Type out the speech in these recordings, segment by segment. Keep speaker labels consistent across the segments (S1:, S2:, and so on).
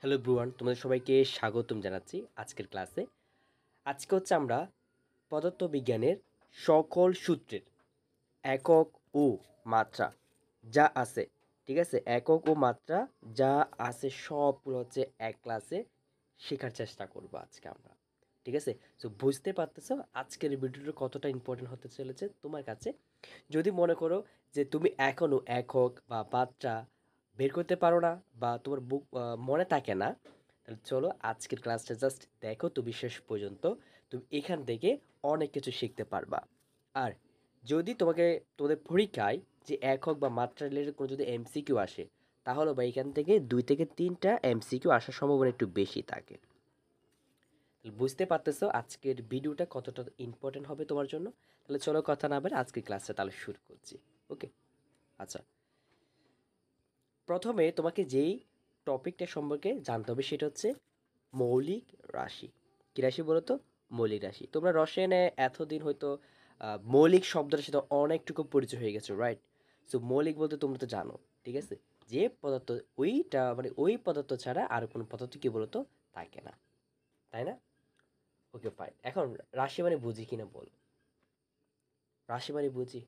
S1: Hello ব্রুয়ান, তোমাদের সবাইকে স্বাগতম জানাচ্ছি আজকের ক্লাসে। আজকে হচ্ছে আমরা পদার্থবিজ্ঞানের সকল সূত্রের একক ও মাত্রা যা আছে, ঠিক আছে, একক ও মাত্রা যা আছে সবগুলো হচ্ছে এক ক্লাসে শেখার চেষ্টা করব আজকে আমরা। ঠিক আছে, তো বুঝতে পারতেছো আজকের ভিডিওটা কতটা ইম্পর্টেন্ট হতে চলেছে তোমার কাছে। যদি মনে করো যে তুমি এখনও একক বা মাত্রা বের করতে পারো না বা তোমার বুক মনে থাকে না, তাহলে চলো আজকের ক্লাসটা জাস্ট দেখো তুমি শেষ পর্যন্ত। তুমি এখান থেকে অনেক কিছু শিখতে পারবা। আর যদি তোমাদের পরীক্ষায় যে একক বা মাত্রা রিলেটেড কোনো যদি এমসিকিউ আসে, তাহলে বা এখান থেকে 2 থেকে 3টা এমসিকিউ আসার সম্ভাবনা একটু বেশি থাকে। তাহলে বুঝতে পারতেছো আজকের ভিডিওটা কতটা ইম্পর্টেন্ট হবে তোমার জন্য। তাহলে চলো কথা না বলে আজকের ক্লাসটা তাহলে শুরু করছি। ওকে, আচ্ছা, প্রথমে তোমাকে যেই টপিকটা সম্পর্কে জানতে হবে সেটা হচ্ছে মৌলিক রাশি। কী রাশি বলো তো? মৌলিক রাশি। তোমরা রসায়নে এতদিন হয়তো মৌলিক শব্দটার সাথে অনেকটুকু পরিচয় হয়ে গেছো, রাইট? সো মৌলিক বলতে তোমরা তো জানো, ঠিক আছে, যে পদার্থ ওইটা মানে ওই পদার্থ ছাড়া আর কোনো পদার্থ কী বলো তো থাকে না, তাই না? Okay fine. এখন রাশি মানে বুঝি কিনা বল। রাশি মানে বুঝি,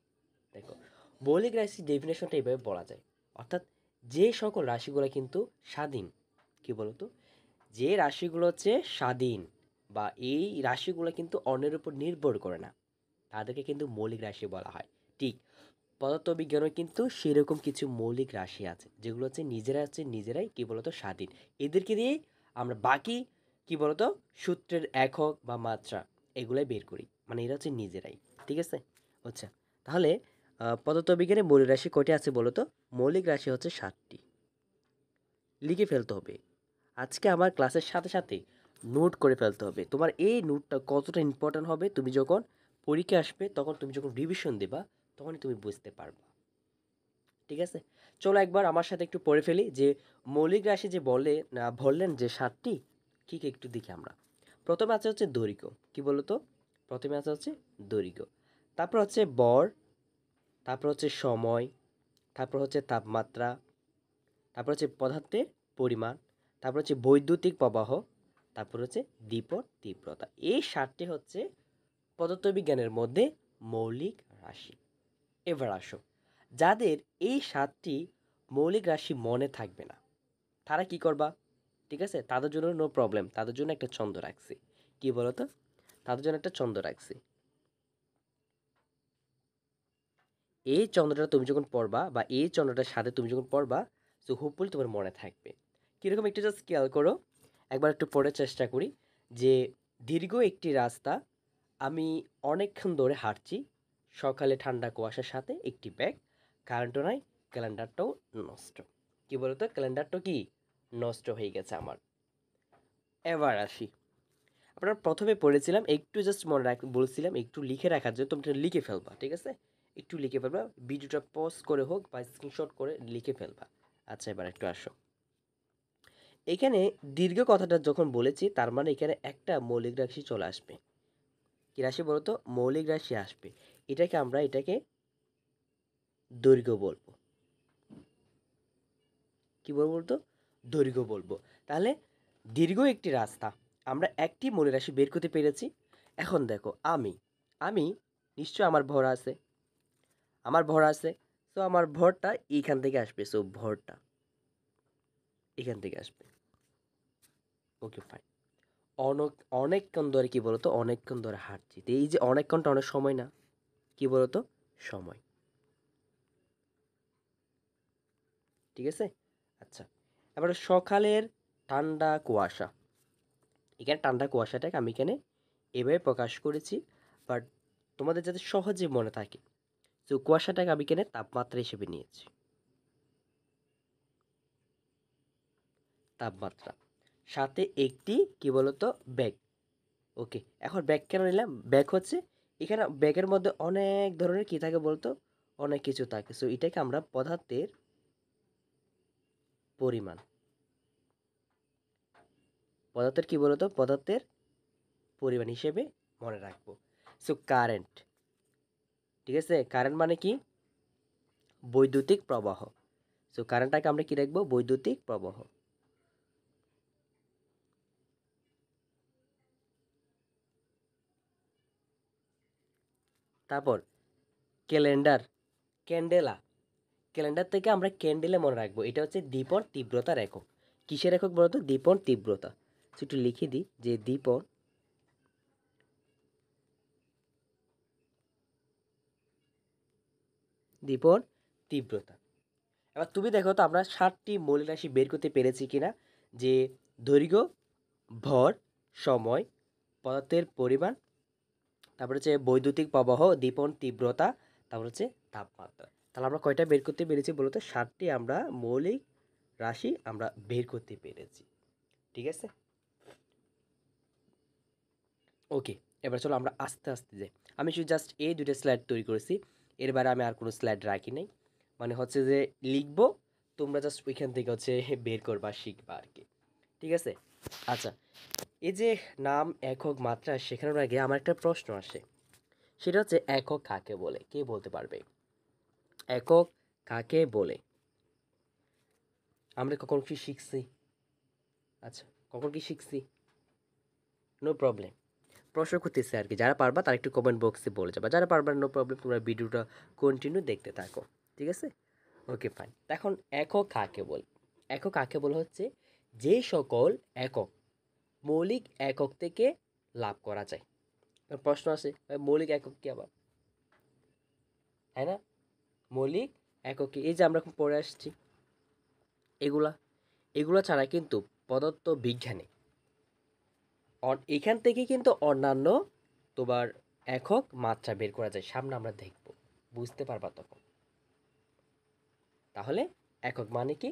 S1: দেখো, মৌলিক রাশির ডেফিনেশনটা এইভাবে বলা যায়, অর্থাৎ যে সকল রাশিগুলো কিন্তু স্বাধীন, কি বলতো, যে রাশিগুলো হচ্ছে স্বাধীন বা এই রাশিগুলো কিন্তু অন্যের উপর নির্ভর করে না, তাদেরকে কিন্তু মৌলিক রাশি বলা হয়। ঠিক পদার্থবিজ্ঞানও কিন্তু সেরকম কিছু মৌলিক রাশি আছে যেগুলো হচ্ছে নিজেরাই কি বলতো স্বাধীন। এদেরকে দিয়ে আমরা বাকি কি বলতো সূত্রের একক বা মাত্রা এগুলাই বের করি, মানে এরা হচ্ছে নিজেরাই। ঠিক আছে, আচ্ছা, তাহলে পদার্থবিজ্ঞানে মৌলিক রাশি কয়টি আছে বলো তো? মৌলিক রাশি হচ্ছে 7টি। লিখে ফেলতে হবে আজকে আমার ক্লাসের সাথে সাথে, নোট করে ফেলতে হবে। তোমার এই নোটটা কতটা ইম্পর্ট্যান্ট হবে তুমি যখন পরীক্ষা আসবে, তখন তুমি যখন রিভিশন দেবা তখনই তুমি বুঝতে পারবা। ঠিক আছে, চলো একবার আমার সাথে একটু পড়ে ফেলি যে মৌলিক রাশি যে বললেন যে 7টি, ঠিক একটু দেখি আমরা। প্রথমে আছে হচ্ছে দৈর্ঘ্য, কি বলো তো? প্রথমে আছে হচ্ছে দৈর্ঘ্য, তারপর হচ্ছে বর, তারপর হচ্ছে সময়, তারপর হচ্ছে তাপমাত্রা, তারপর হচ্ছে পদার্থের পরিমাণ, তারপর হচ্ছে বৈদ্যুতিক প্রবাহ, তারপর হচ্ছে দীপন তীব্রতা। এই 7টি হচ্ছে পদার্থবিজ্ঞানের মধ্যে মৌলিক রাশি। এবার আসো, যাদের এই 7টি মৌলিক রাশি মনে থাকবে না, তারা কি করবা? ঠিক আছে, তাদের জন্য নো প্রবলেম, তাদের জন্য একটা ছন্দ রাখছি। কি বলতো? তাদের জন্য একটা ছন্দ রাখছি। এই চন্দ্রটা তুমি যখন পড়বা বা এই চন্দ্রটার সাথে তুমি যখন পড়বা, সো হোপফুলি তোমার মনে থাকবে। কীরকম একটু জাস্ট খেয়াল করো, একবার একটু পড়ার চেষ্টা করি যে দীর্ঘ একটি রাস্তা আমি অনেকক্ষণ ধরে হাঁটছি, সকালে ঠান্ডা কুয়াশার সাথে একটি ব্যাগ, কারেন্টও নাই, ক্যালেন্ডারটাও নষ্ট। কি বলতো, ক্যালেন্ডারটাও কি নষ্ট হয়ে গেছে আমার। এবার আসি, আপনারা প্রথমে পড়েছিলাম একটু জাস্ট মনে রাখ, বলছিলাম একটু লিখে রাখার জন্য, তোমরা লিখে ফেলবা, ঠিক আছে, একটু লিখে ফেলবা, ভিডিওটা পজ করে হোক বা স্ক্রিনশট করে লিখে ফেলবা। আচ্ছা, এবার একটু আসো, এখানে দীর্ঘ কথাটা যখন বলেছি তার মানে এখানে একটা মৌলিক রাশি চলে আসবে। কি রাশি বলতো? মৌলিক রাশি আসবে। এটাকে দৈর্ঘ্য বলবো। কি বলবো বলতো? দৈর্ঘ্য বলবো। তাহলে দীর্ঘ একটি রাস্তা, আমরা একটি মৌলিক রাশি বের করতে পেরেছি। এখন দেখো, আমি নিশ্চয় আমার ভর আছে, সো আমার ভরটা এইখান থেকে আসবে, সো ভরটা এখান থেকে আসবে। Okay fine. অনেক অনেকক্ষণ ধরে কি বলতো, অনেকক্ষণ ধরে হাঁটছি, তো এই যে অনেকক্ষণটা অনেক সময় না, কি বলতো, সময়। ঠিক আছে, আচ্ছা, এবার সকালের ঠান্ডা কুয়াশা, এখানে ঠান্ডা কুয়াশাটাকে আমি এখানে এভাবে প্রকাশ করেছি, বাট তোমাদের যাতে সহজে মনে থাকে, তো কুয়াশাটাকে আমি এখানে তাপমাত্রা হিসেবে নিয়েছি। তাপমাত্রা সাথে একটি কি বলতো ব্যাগ। ওকে, এখন ব্যাগ কেন নিলাম? ব্যাগ হচ্ছে এখানে ব্যাগের মধ্যে অনেক ধরনের কি থাকে বলতো, অনেক কিছু থাকে, সো এটাকে আমরা পরিমাণ পদার্থের কি বলতো, পদার্থের পরিমাণ হিসেবে মনে রাখবো। সো কারেন্ট, ঠিক আছে, কারেন্ট মানে কি? বৈদ্যুতিক প্রবাহ। সো কারেন্টটাকে আমরা কি রাখবো? বৈদ্যুতিক প্রবাহ। তারপর ক্যালেন্ডার, ক্যান্ডেলা, ক্যালেন্ডার থেকে আমরা ক্যান্ডেলে মনে রাখবো, এটা হচ্ছে দীপন তীব্রতার একক। কিসের একক বলতো? দীপন তীব্রতা। একটু লিখে দিই যে দীপন তীব্রতা। এবার তুমি দেখো তো আমরা 7টি মৌলিক রাশি বের করতে পেরেছি কিনা, যে দৈর্ঘ্য, ভর, সময়, পদার্থের পরিমাণ, তারপর হচ্ছে বৈদ্যুতিক প্রবাহ, দীপন তীব্রতা, তারপর হচ্ছে তাপমাত্রা। তাহলে আমরা কয়টা বের করতে পেরেছি বলতো? 7টি আমরা মৌলিক রাশি আমরা বের করতে পেরেছি। ঠিক আছে, ওকে। এবার চলো আমরা আস্তে আস্তে যাই। আমি শুধু জাস্ট এই দুটো স্লাইড তৈরি করেছি, এর বাইরে আমি আর কোনো স্লাইড রাখি নাই। মানে হচ্ছে যে লিখবো, তোমরা জাস্ট ওইখান থেকে হচ্ছে বের করবা, শিখবা আর কি। ঠিক আছে, আচ্ছা। এই যে নাম, একক, মাত্রা শেখানোর আগে আমার একটা প্রশ্ন আসে, সেটা হচ্ছে একক কাকে বলে? কে বলতে পারবে একক কাকে বলে? আমরা কখন কি শিখছি? আচ্ছা, কখন কি শিখছি? নো প্রবলেম, প্রশ্ন করতেছে আর কি। যারা পারবা তারা একটু কমেন্ট বক্সে বলে যাবা, যারা পারবা নো প্রবলেম, তোমরা ভিডিওটা কন্টিনিউ দেখতে থাকো। ঠিক আছে, ওকে ফাইন। এখন একক কাকে বলে? একক কাকে বলে হচ্ছে যে সকল একক মৌলিক একক থেকে লাভ করা যায়। প্রশ্ন আছে, মৌলিক একক কি আবার, তাই না? মৌলিক একক কি? এই যে আমরা এখন পড়ে আসছি, এগুলা এগুলো ছাড়া কিন্তু পদার্থ বিজ্ঞানে এখান থেকে কিন্তু অন্যান্য তোমার একক মাত্রা বের করা যায়, সামনে আমরা দেখব, বুঝতে পারবা তখন। তাহলে একক মানে কি?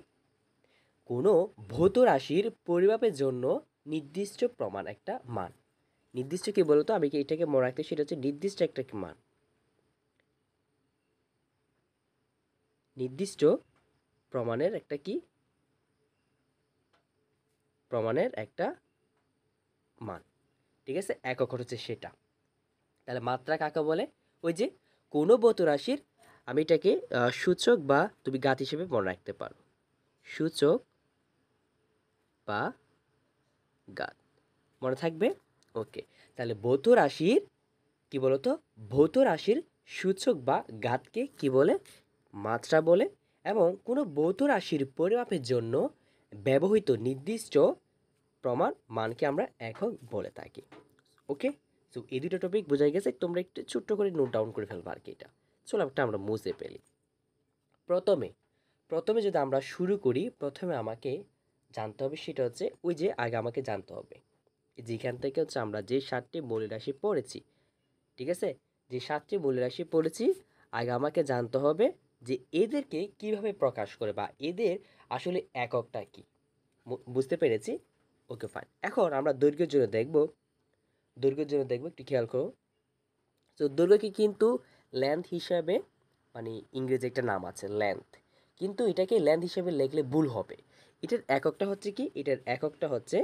S1: কোনো ভৌত রাশির পরিমাপের জন্য নির্দিষ্ট প্রমাণ, একটা মান। নির্দিষ্ট কি বলতো? আমি কি এটাকে মনে রাখতে, সেটা হচ্ছে নির্দিষ্ট একটা কি মান, নির্দিষ্ট প্রমাণের একটা কি, প্রমাণের একটা মান। ঠিক আছে, একক হচ্ছে সেটা। তাহলে মাত্রা কাকে বলে? ওই যে কোনো ভৌত রাশির, আমি এটাকে সূচক বা তুমি ঘাত হিসেবে মনে রাখতে পারো, সূচক বা ঘাত, মনে থাকবে? ওকে। তাহলে ভৌত রাশির কি বলতো? ভৌত রাশির সূচক বা ঘাতকে কি বলে? মাত্রা বলে। এবং কোনো ভৌত রাশির পরিমাপের জন্য ব্যবহৃত নির্দিষ্ট প্রমাণ মানকে আমরা একক বলে থাকি। ওকে, সো এই দুটো টপিক বোঝাই গেছে, তোমরা একটু ছোট্ট করে নোট ডাউন করে ফেলবো আর কি। এটা চলো একটা আমরা মুছে ফেলি। প্রথমে প্রথমে যদি আমরা শুরু করি, প্রথমে আমাকে জানতে হবে, সেটা হচ্ছে ওই যে আগে আমাকে জানতে হবে যেখান থেকে হচ্ছে আমরা যে 7টি মৌলিক রাশি পড়েছি। ঠিক আছে, যে 7টি মৌলিক রাশি পড়েছি, আগে আমাকে জানতে হবে যে এদেরকে কিভাবে প্রকাশ করে, বা এদের আসলে এককটা কি। বুঝতে পেরেছি? Okay fine. এখন আমরা দৈর্ঘ্যের জন্য দেখব, একটু খেয়াল করো। তো দৈর্ঘ্যকে কিন্তু লেন্থ হিসাবে, মানে ইংরেজি একটা নাম আছে লেন্থ, কিন্তু এটাকে লেন্থ হিসেবে লিখলে ভুল হবে। এটার এককটা হচ্ছে কি? এটার এককটা হচ্ছে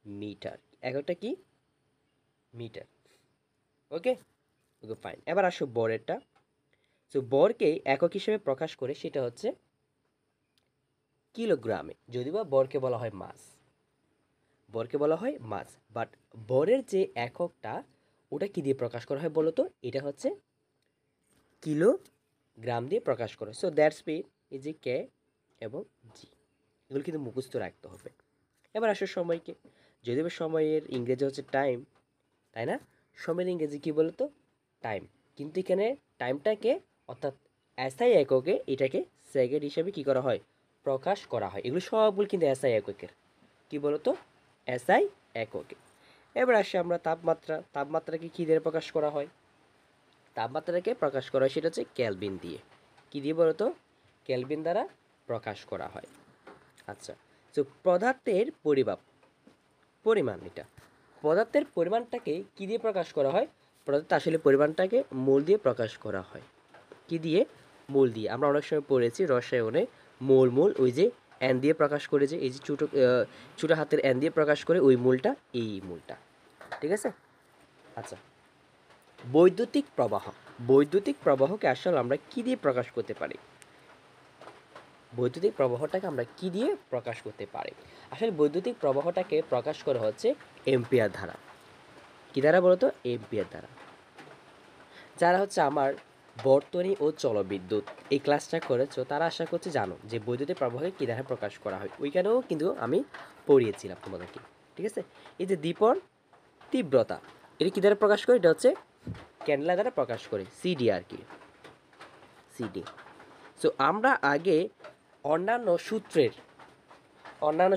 S1: মিটার। এককটা কি? মিটার। ওকে, ওকে ফাইন। এবার আসো বরেরটা। তো বরকে একক হিসেবে প্রকাশ করে, সেটা হচ্ছে কিলোগ্রামে, যদিও বা বরকে বলা হয় মাস, মাস। বাট বরের যে এককটা, ওটা কি দিয়ে প্রকাশ করা হয় বলো তো? এটা হচ্ছে কিলোগ্রাম দিয়ে প্রকাশ করে। সো দ্যাটস মিন এই যে কে এবং জি, এগুলো কিন্তু মুখস্থ রাখতে হবে। এবার আসো সময়কে। যদিও সময়ের ইংরেজি হচ্ছে টাইম, তাই না? সময়ের ইংরেজি কি বলতো? টাইম। কিন্তু এখানে টাইমটাকে, অর্থাৎ এসআই এককে, এটাকে সেকেন্ড হিসেবে কি করা হয়? প্রকাশ করা হয়। এগুলো সবগুলো কিন্তু এসআই এককের, কি বলতো? এসআই এককে। এবার আসি আমরা তাপমাত্রা। তাপমাত্রাকে কী দিয়ে প্রকাশ করা হয়? তাপমাত্রাকে প্রকাশ করা হয় সেটা হচ্ছে কেলভিন দিয়ে। কী দিয়ে বলতো? কেলভিন দ্বারা প্রকাশ করা হয়। আচ্ছা, তো পদার্থের পরিমাণ, এটা পদার্থের পরিমাণটাকে কী দিয়ে প্রকাশ করা হয়? পদার্থ আসলে পরিমাণটাকে মোল দিয়ে প্রকাশ করা হয়। কি দিয়ে? মোল দিয়ে। আমরা অনেক সময় পড়েছি রসায়নে, মোল ওই যে এন দিয়ে প্রকাশ করে, যে এই যে ছোটো হাতের এন দিয়ে প্রকাশ করে, ওই মোলটা, এই মোলটা। ঠিক আছে, আচ্ছা। বৈদ্যুতিক প্রবাহকে আসলে আমরা কি দিয়ে প্রকাশ করতে পারি? বৈদ্যুতিক প্রবাহটাকে আমরা কি দিয়ে প্রকাশ করতে পারি? আসলে বৈদ্যুতিক প্রবাহটাকে প্রকাশ করা হচ্ছে এম্পিয়ার ধারা। কি দ্বারা বলতো? এম্পিয়ার দ্বারা। যারা হচ্ছে আমার বর্তনী ও জলবিদ্যুৎ এই ক্লাসটা করেছো তারা আশা করছি জানো যে বৈদ্যুতিক প্রবাহকে কী দ্বারা প্রকাশ করা হয়, ওইখানেও কিন্তু আমি পড়িয়েছিলাম তোমাদেরকে। ঠিক আছে, এই যে দীপন তীব্রতা, এটা কী দ্বারা প্রকাশ করে? এটা হচ্ছে ক্যান্ডেলা দ্বারা প্রকাশ করে, সিডি আর কি, সিডি। সো আমরা আগে অন্যান্য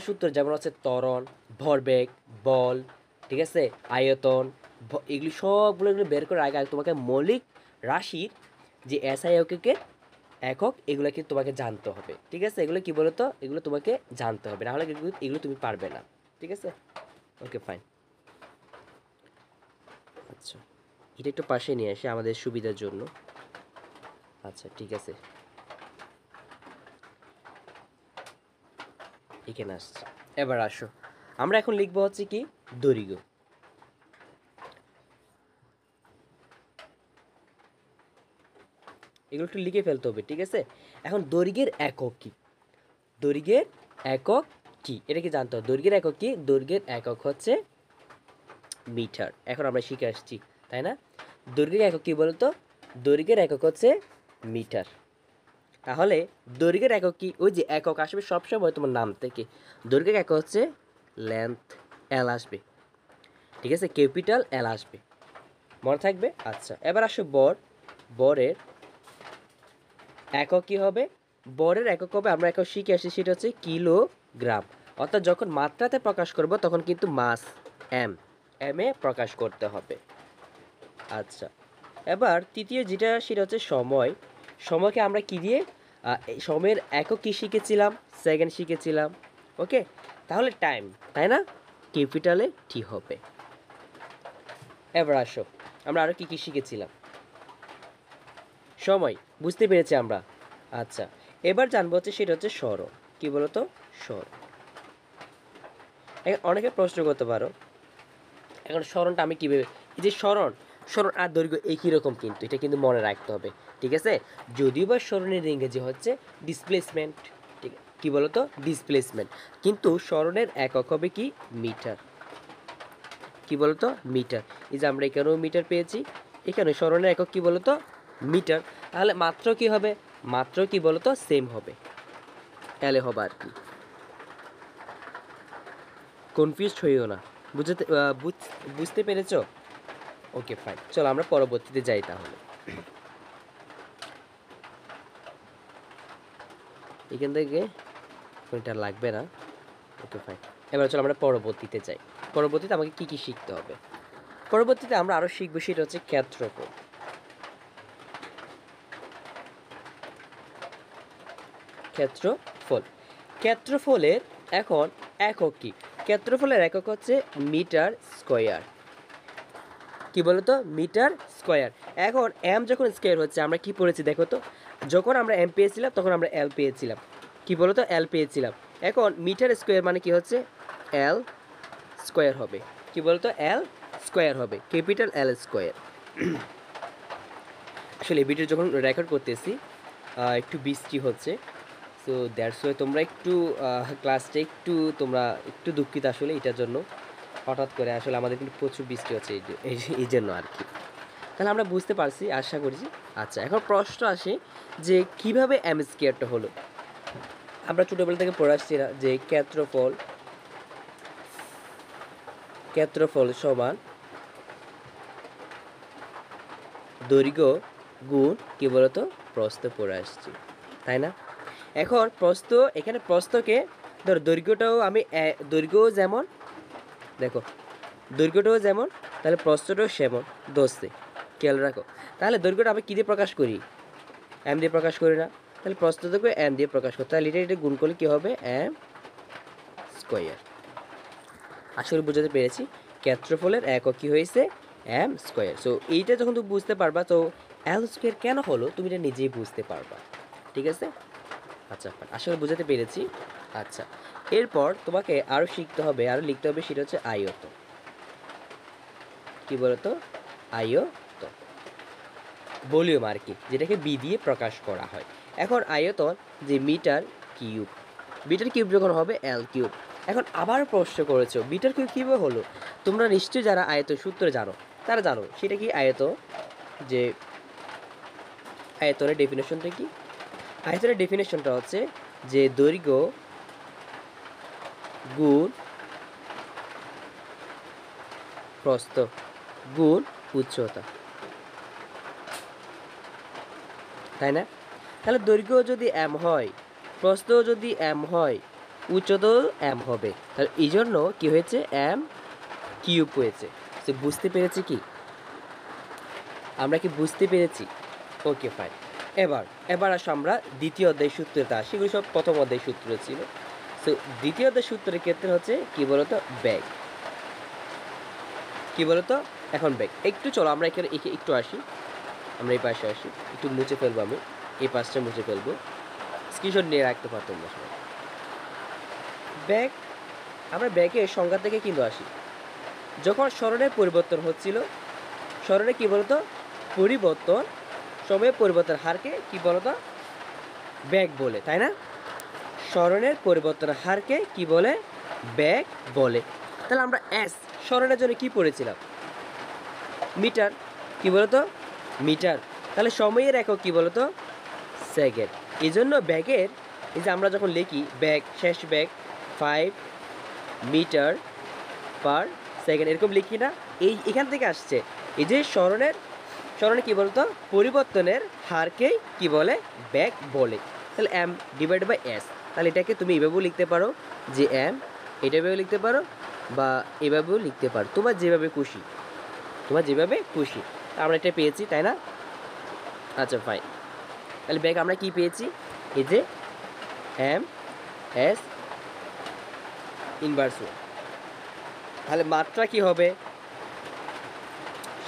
S1: সূত্রের যেমন হচ্ছে ত্বরণ, ভরবেগ, বল, ঠিক আছে, আয়তন, এগুলি সবগুলো বের করার আগে তোমাকে মৌলিক রাশির যে এসআই একক এগুলো কিন্তু তোমাকে জানতে হবে। ঠিক আছে, এগুলো কি বলতো, এগুলো তোমাকে জানতে হবে, নাহলে এগুলো তুমি পারবে না। ঠিক আছে, ওকে ফাইন। আচ্ছা, এটা একটু পাশে নিয়ে আসে আমাদের সুবিধার জন্য। আচ্ছা ঠিক আছে, এখানে আসছে। এবার আসো, আমরা এখন লিখবো হচ্ছে কি দৈর্ঘ্য। এগুলো একটু লিখে ফেলতে হবে। ঠিক আছে, এখন দৈর্ঘ্যের একক কি? দৈর্ঘ্যের একক কি এটা কি জানতে হবে। দৈর্ঘ্যের একক কি? দৈর্ঘ্যের একক হচ্ছে মিটার। এখন আমরা শিখে আসছি, তাই না? দৈর্ঘ্যের একক কি বলতো? দৈর্ঘ্যের একক হচ্ছে মিটার। তাহলে দৈর্ঘ্যের একক কি? ওই যে একক আসবে সবসময় তোমার নাম থেকে। দৈর্ঘ্যের একক হচ্ছে লেন্থ, এল আসবে। ঠিক আছে, ক্যাপিটাল এল আসবে, মনে থাকবে। আচ্ছা, এবার আসো বর। বরের একক কী হবে? বরের একক হবে, আমরা একক শিখে আসছি, সেটা হচ্ছে কিলোগ্রাম। অর্থাৎ যখন মাত্রাতে প্রকাশ করব তখন কিন্তু মাস এম, এম এ প্রকাশ করতে হবে। আচ্ছা, এবার তৃতীয় যেটা সেটা হচ্ছে সময়। সময়কে আমরা কি দিয়ে, সময়ের একক কী শিখেছিলাম? সেকেন্ড শিখেছিলাম। ওকে, তাহলে টাইম, তাই না? ক্যাপিটালে টি হবে। এবার আসো, আমরা আরও কী কী শিখেছিলাম? সময় বুঝতে পেরেছি আমরা। আচ্ছা, এবার জানবো হচ্ছে সেটা হচ্ছে স্মরণ। কী বলো তো? স্মরণ। এখন অনেকে প্রশ্ন করতে পারো, এখন স্মরণটা আমি কীভাবে, এই যে স্মরণ, স্মরণ আর দৈর্ঘ্য একই রকম, কিন্তু এটা কিন্তু মনে রাখতে হবে। ঠিক আছে, যদিও বা স্মরণের ইংরেজি হচ্ছে ডিসপ্লেসমেন্ট। ঠিক, কী বলো তো? ডিসপ্লেসমেন্ট। কিন্তু স্মরণের একক হবে কি? মিটার। কী বলো তো? মিটার। এই যে আমরা এখানেও মিটার পেয়েছি, এখানে স্মরণের একক কী বলো তো? মিটার। তাহলে মাত্র কি হবে? মাত্র কি বলো তো? সেম হবে, এলে হবে আর কি। কনফিউজড হইও না, বুঝতে বুঝতে পেরেছ? ওকে ফাইন, চলো আমরা পরবর্তীতে যাই তাহলে। এখান থেকে কোনটা লাগবে না। ওকে ফাইন, এবার চলো আমরা পরবর্তীতে যাই। পরবর্তীতে আমাকে কি কি শিখতে হবে? পরবর্তীতে আমরা আরও শিখবো সেটা হচ্ছে ক্ষেত্রফল। ক্ষেত্রফল, ক্ষেত্রফলের এখন একক কি? ক্ষেত্রফলের একক হচ্ছে মিটার স্কোয়ার। কি বলতো? Meter square. এখন এম যখন স্কোয়ার হচ্ছে, আমরা কি পড়েছি দেখো তো? যখন আমরা এম পেয়েছিলাম তখন আমরা এল পেয়েছিলাম। কি বলতো? এল পেয়েছিলাম। এখন মিটার স্কোয়ার মানে কি হচ্ছে? এল স্কোয়ার হবে। কি বলতো? এল স্কোয়ার হবে, ক্যাপিটাল এল স্কোয়ার। আসলে ভিডিও যখন রেকর্ড করতেছি একটু বৃষ্টি হচ্ছে, সো দ্যাটস ওয়াই তোমরা একটু ক্লাসটা একটু তোমরা একটু দুঃখিত আসলে এটার জন্য। হঠাৎ করে আসলে আমাদের কিন্তু প্রচুর বৃষ্টি হচ্ছে, এই জন্য আর কি। তাহলে আমরা বুঝতে পারছি, আশা করছি। আচ্ছা, এখন প্রশ্ন আসে যে কিভাবে এম স্কোয়ারটা হলো। আমরা ছোটোবেলা থেকে পড়ে আসছি না যে ক্ষেত্রফল সমান দৈর্ঘ্য গুণ কি বলতো প্রস্থ পড়ে আসছি, তাই না? এখন প্রস্থ, এখানে প্রস্থকে ধর দৈর্ঘ্যটাও আমি দৈর্ঘ্যও যেমন, দেখো দৈর্ঘ্যটাও যেমন, তাহলে প্রস্থটাও সেমন। দোষে খেয়াল রাখো। তাহলে দৈর্ঘ্যটা আমি কী দিয়ে প্রকাশ করি? এম দিয়ে প্রকাশ করি না? তাহলে প্রস্থটাকে এম দিয়ে প্রকাশ করি। তাহলে এটা গুণ করলে কী হবে? M square. আসলে বুঝাতে পেরেছি, ক্ষেত্রফলের একক কী হয়েছে? M square. সো এইটা যখন তুমি বুঝতে পারবা, তো এল স্কোয়ার কেন হলো তুমি এটা নিজেই বুঝতে পারবা। ঠিক আছে, আচ্ছা আসলে বুঝাতে পেরেছি। আচ্ছা, এরপর তোমাকে আরও শিখতে হবে, আরও লিখতে হবে, সেটা হচ্ছে আয়তন। কি বলতো? আয়তন, ভলিউম আর কি, যেটাকে বি দিয়ে প্রকাশ করা হয়। এখন আয়তন যে মিটার কিউব, মিটার কিউব যখন হবে এল কিউব। এখন আবার প্রশ্ন করেছো মিটার কিউব কীভাবে হলো? তোমরা নিশ্চয়ই যারা আয়ত সূত্র জানো তারা জানো সেটা কি আয়ত, যে আয়তনের ডেফিনেশনটা কি? আয়তনের ডেফিনেশনটা হচ্ছে যে দৈর্ঘ্য গুণ প্রস্থ গুণ উচ্চতা, তাই না? তাহলে দৈর্ঘ্য যদি এম হয়, প্রস্থ যদি এম হয়, উচ্চতাও এম হবে। তাহলে এই জন্য কী হয়েছে? এম কিউব হয়েছে। সে বুঝতে পেরেছি কি? আমরা কি বুঝতে পেরেছি? Okay fine. এবার আসো আমরা দ্বিতীয় অধ্যায় সূত্রতে আসি। এগুলো সব প্রথম অধ্যায় সূত্র ছিল। সো দ্বিতীয় অধ্যায় সূত্রের ক্ষেত্রে হচ্ছে কি বলতো? ব্যাগ। কি বলতো? এখন ব্যাগ একটু চলো আমরা এখানে একটু আসি, আমরা এই পাশে আসি, একটু মুছে ফেলবো, আমি এই পাশটা মুছে ফেলবো, স্ক্রিনশট নিয়ে রাখতে পারতো তোমরা সবাই। ব্যাগ, আমরা ব্যাগের সংজ্ঞা থেকে কিন্তু আসি। যখন স্মরণের পরিবর্তন হচ্ছিল, স্মরণে কি বলতো? পরিবর্তন, সময়ের পরিবর্তন হারকে কি বলতো? ব্যাগ বলে, তাই না? স্মরণের পরিবর্তন হারকে কি বলে? ব্যাগ বলে। তাহলে আমরা এস স্মরণের জন্য কি পড়েছিলাম? মিটার। কি বলতো? মিটার। তাহলে সময়ের একক কি বলতো? সেকেন্ড। এই জন্য ব্যাগের, এই যে আমরা যখন লিখি ব্যাগ, শেষ ব্যাগ 5 মিটার পার সেকেন্ড, এরকম লিখি না? এখান থেকে আসছে। এই যে স্মরণে কি বলতো? পরিবর্তনের হারকেই কি বলে? ব্যাগ বলে। তাহলে এম ডিভাইড বাই এস। তাহলে এটাকে তুমি এভাবেও লিখতে পারো যে এম, এটা এভাবেও লিখতে পারো বা এভাবেও লিখতে পারো, তোমার যেভাবে খুশি, তোমার যেভাবে খুশি। আমরা এটা পেয়েছি, তাই না? আচ্ছা ফাইন। তাহলে ব্যাগ আমরা কি পেয়েছি? এই যে এম এস ইনভার্স ওয়ান। তাহলে মাত্রা কি হবে?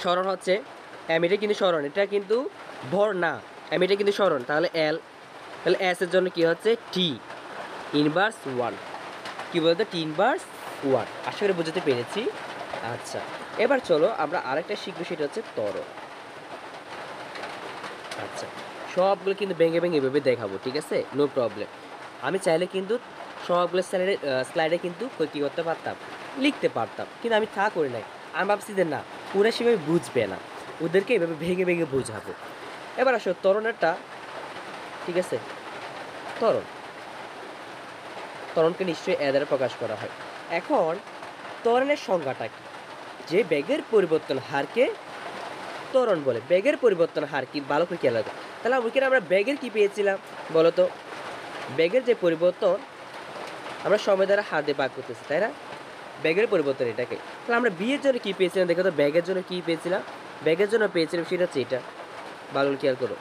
S1: স্মরণ হচ্ছে এম, এটা কিন্তু স্মরণ, এটা কিন্তু ভর না। এম এটা কিন্তু স্মরণ, তাহলে এল, তাহলে এস এর জন্য কি হচ্ছে? টি ইনভার্স ওয়ান। কি বলতো? টি ইনভার্স ওয়ান। আশা করি বুঝতে পেরেছি। আচ্ছা, এবার চলো আমরা আরেকটা শিখবো, সেটা হচ্ছে ত্বরণ। আচ্ছা, সবগুলো কিন্তু ভেঙে ভেঙে এভাবে দেখাবো, ঠিক আছে? No problem. আমি চাইলে কিন্তু সবগুলো স্লাইডে কিন্তু কী করতে পারতাম? লিখতে পারতাম, কিন্তু আমি তা করি নাই। আমি ভাবছি যে না, ওরা সেভাবে বুঝবে না, ওদেরকে এভাবে ভেঙে ভেঙে বোঝাবো। এবার আসো ত্বরণেরটা, ঠিক আছে? ত্বরণকে নিশ্চয়ই এ দ্বারা প্রকাশ করা হয়। এখন ত্বরণের সংজ্ঞাটা কি? যে বেগের পরিবর্তন হারকে ত্বরণ বলে। বেগের পরিবর্তন হার কি? ভালো করে খেয়াল রাখো। তাহলে ওইখানে আমরা বেগের কি পেয়েছিলাম বলো তো? বেগের যে পরিবর্তন আমরা সময় দ্বারা হার দিয়ে ভাগ করতেছি, তাই না? ব্যাগের পরিবর্তন এটাকে। তাহলে আমরা বিয়ের জন্য কী পেয়েছিলাম দেখো তো? ব্যাগের জন্য কী পেয়েছিলাম? ব্যাগের জন্য পেয়েছিলাম সেটা হচ্ছে এটা, ভালো খেয়াল করো,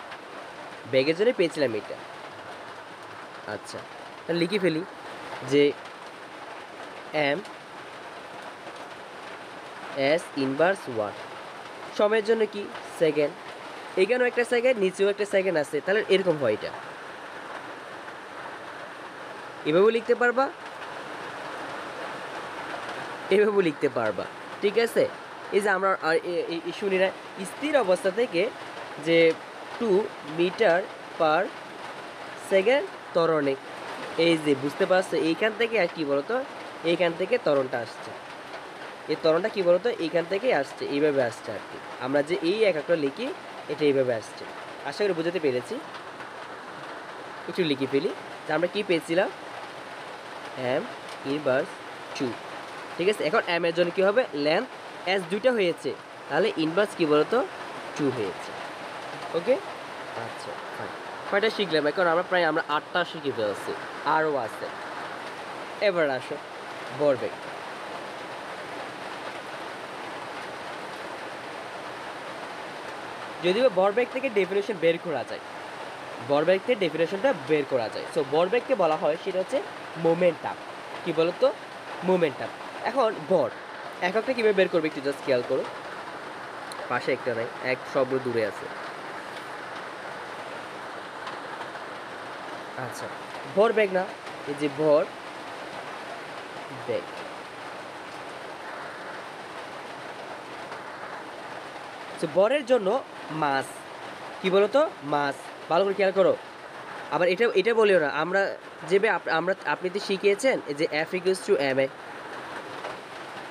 S1: ব্যাগের জন্য পেয়েছিলাম এটা। আচ্ছা, তাহলে লিখে ফেলি যে এম এস ইনভার্স ওয়ান। সময়ের জন্য কি? সেকেন্ড। এখানেও একটা সেকেন্ড, নিচেও একটা সেকেন্ড আছে, তাহলে এরকম হয়। এটা এভাবেও লিখতে পারবা, এভাবেও লিখতে পারবা, ঠিক আছে? এই যে আমরা শুনি না, স্থির অবস্থা থেকে যে 2 মিটার পার সেকেন্ড ত্বরণে, এই যে বুঝতে পারছো? এইখান থেকে আর কি বলতো? এইখান থেকে ত্বরণটা আসছে। এই ত্বরণটা কি বলতো? এইখান থেকেই আসছে, এইভাবে আসছে আর কি। আমরা যে এই এককটা লিখি, এটা এইভাবে আসছে। আশা করি বুঝতে পেরেছি। একটু লিখে ফেলি যে আমরা কি পেয়েছিলাম? এম ইনভার্স 2, ঠিক আছে? এখন এম এর জন্য কি হবে? লেন্থ এস দুইটা হয়েছে, তাহলে ইনভার্স কি বলতো? 2 হয়েছে। ওকে, আচ্ছা ফাইন। কয়টা শিখলাম? এখন আমরা প্রায় 8টা শিখে ফেলছি, আরও আছে। এবার আসো ভরবেগ। যদিও ভরবেগ থেকে ডেফিনেশন বের করা যায়, ভরবেগ থেকে ডেফিনেশনটা বের করা যায়। সো ভরবেগকে বলা হয় সেটা হচ্ছে মোমেন্টাম। কি বলতো? মোমেন্টাম। এখন ভর এককটা কীভাবে বের করবে একটু জাস্ট খেয়াল করো। পাশে একটা নাই, এক সবগুলো দূরে আছে। আচ্ছা, ভরবেগ না, এই যে ভর বেগ। ভরের জন্য মাস, কি বলতো? মাস। ভালো করে খেয়াল করো। আবার এটা বলিও না, আমরা যেভাবে আপনি তো শিখিয়েছেন যে F equals to M A,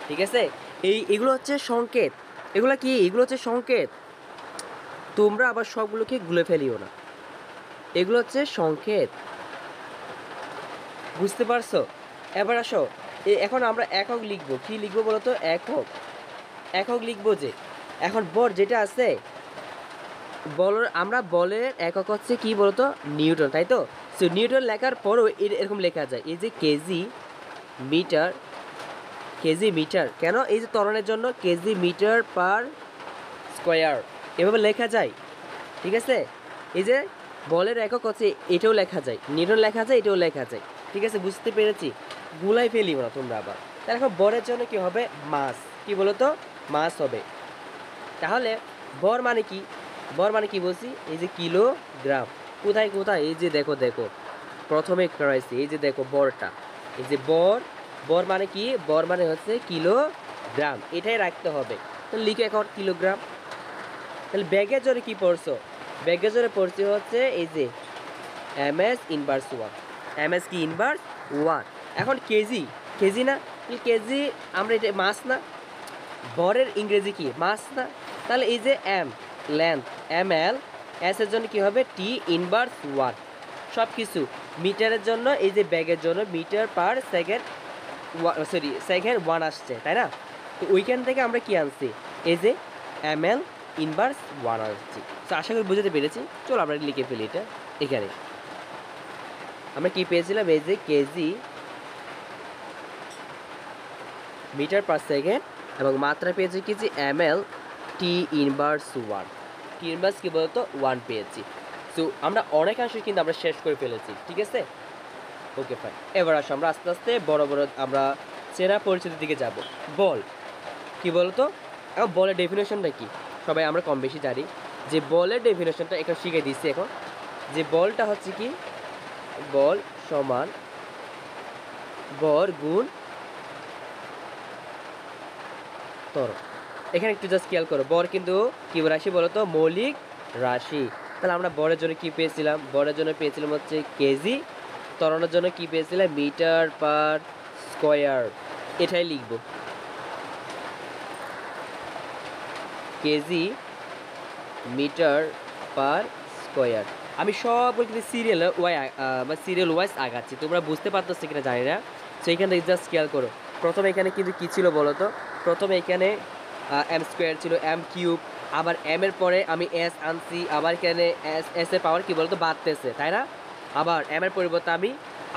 S1: ঠিক আছে? এগুলো হচ্ছে সংকেত। এগুলো কি? এগুলো হচ্ছে সংকেত। তোমরা আবার সবগুলোকে গুলে ফেলিও না, এগুলো হচ্ছে সংকেত, বুঝতে পারছো? এবার আসো, এখন আমরা একক লিখবো। কি লিখবো বলো তো? একক। একক লিখবো যে এখন বল যেটা আছে, আমরা বলের একক হচ্ছে কি বলতো? নিউটন, তাই তো? সো নিউটন লেখার পরও এরকম লেখা যায়, এই যে কেজি মিটার, কেজি মিটার কেন? এই যে ত্বরণের জন্য কেজি মিটার পার স্কোয়ার, এভাবে লেখা যায়, ঠিক আছে? এই যে বলের একক হচ্ছে, এটাও লেখা যায়, নিউটন লেখা যায়, এটাও লেখা যায়, ঠিক আছে? বুঝতে পেরেছি, গুলাই ফেলিও না তোমরা আবার। তাহলে এখন বরের জন্য কি হবে? মাস। কি বলতো? মাস হবে। তাহলে ভর মানে কি? ভর মানে কি বলছি? এই যে কিলোগ্রাম। কোথায় কোথায়? এই যে দেখো দেখো, প্রথমে করাইছি, এই যে দেখো বরটা, এই যে বর। বর মানে কি? বর মানে হচ্ছে কিলোগ্রাম, এটাই রাখতে হবে। তো লিখে এখন কিলোগ্রাম। তাহলে ব্যাগের জন্য কি পড়ছো? ব্যাগের জন্য পড়ছি হচ্ছে এই যে M S inverse one. M S কি? Inverse one. এখন কেজি, কেজি না? কেজি আমরা এটা মাস না? ভরের ইংরেজি কি? মাস না? তাহলে এই যে M, length, M L, S এর জন্য কি হবে? T inverse one. সব কিছু মিটারের জন্য, এই যে ব্যাগের জন্য meter per second, sorry second one আসছে, তাই না? তো ওইখান থেকে আমরা কি আনছি? এই যে এম এল ইনভার্স ওয়ান আনছি। তো আশা করি বুঝতে পেরেছি। চলো আমরা লিখে ফেলি এটা। এখানে আমরা কি পেয়েছিলাম? এই যে কেজি মিটার পার সেকেন্ড, এবং মাত্রা পেয়েছি কি? যে M L T inverse one. T inverse কি বলতো? ওয়ান পেয়েছি। সো আমরা অনেকাংশে কিন্তু আমরা শেষ করে ফেলেছি, ঠিক আছে? Okay fine. এবার আসো আমরা আস্তে আস্তে বড় বড় আমরা চেনা পরিচিতির দিকে যাব। বল কি বলতো? এখন বলের ডেফিনেশনটা কি? সবাই আমরা কম বেশি জানি যে বলের ডেফিনেশনটা এখন শিখে দিচ্ছি। এখন যে বলটা হচ্ছে কি? বল সমান ভর গুণ ত্বরণ। এখানে একটু জাস্ট খেয়াল করো, বর কিন্তু কি রাশি বলো তো? মৌলিক রাশি। তাহলে আমরা বরের জন্য কি পেয়েছিলাম? বরের জন্য পেয়েছিলাম হচ্ছে কেজি। ত্বরণের জন্য কি পেয়েছিলাম? Meter per square. এটাই লিখব, কেজি মিটার পার স্কোয়ার। আমি সবগুলো কিন্তু সিরিয়াল সিরিয়াল ওয়াইজ আগাচ্ছি, তোমরা বুঝতে পারতেছো কিনা জানি না। সেইখান থেকে জাস্ট খেয়াল করো। প্রথমে এখানে কিন্তু কী ছিল বলো তো? প্রথমে এখানে এম স্কোয়ার ছিল, এম কিউব, আবার এম এর পরে আমি এস আনছি, আবার এখানে এস এর পাওয়ার কী বলো তো? বাড়তেছে, তাই না? আবার এম এর পরিবর্তে আমি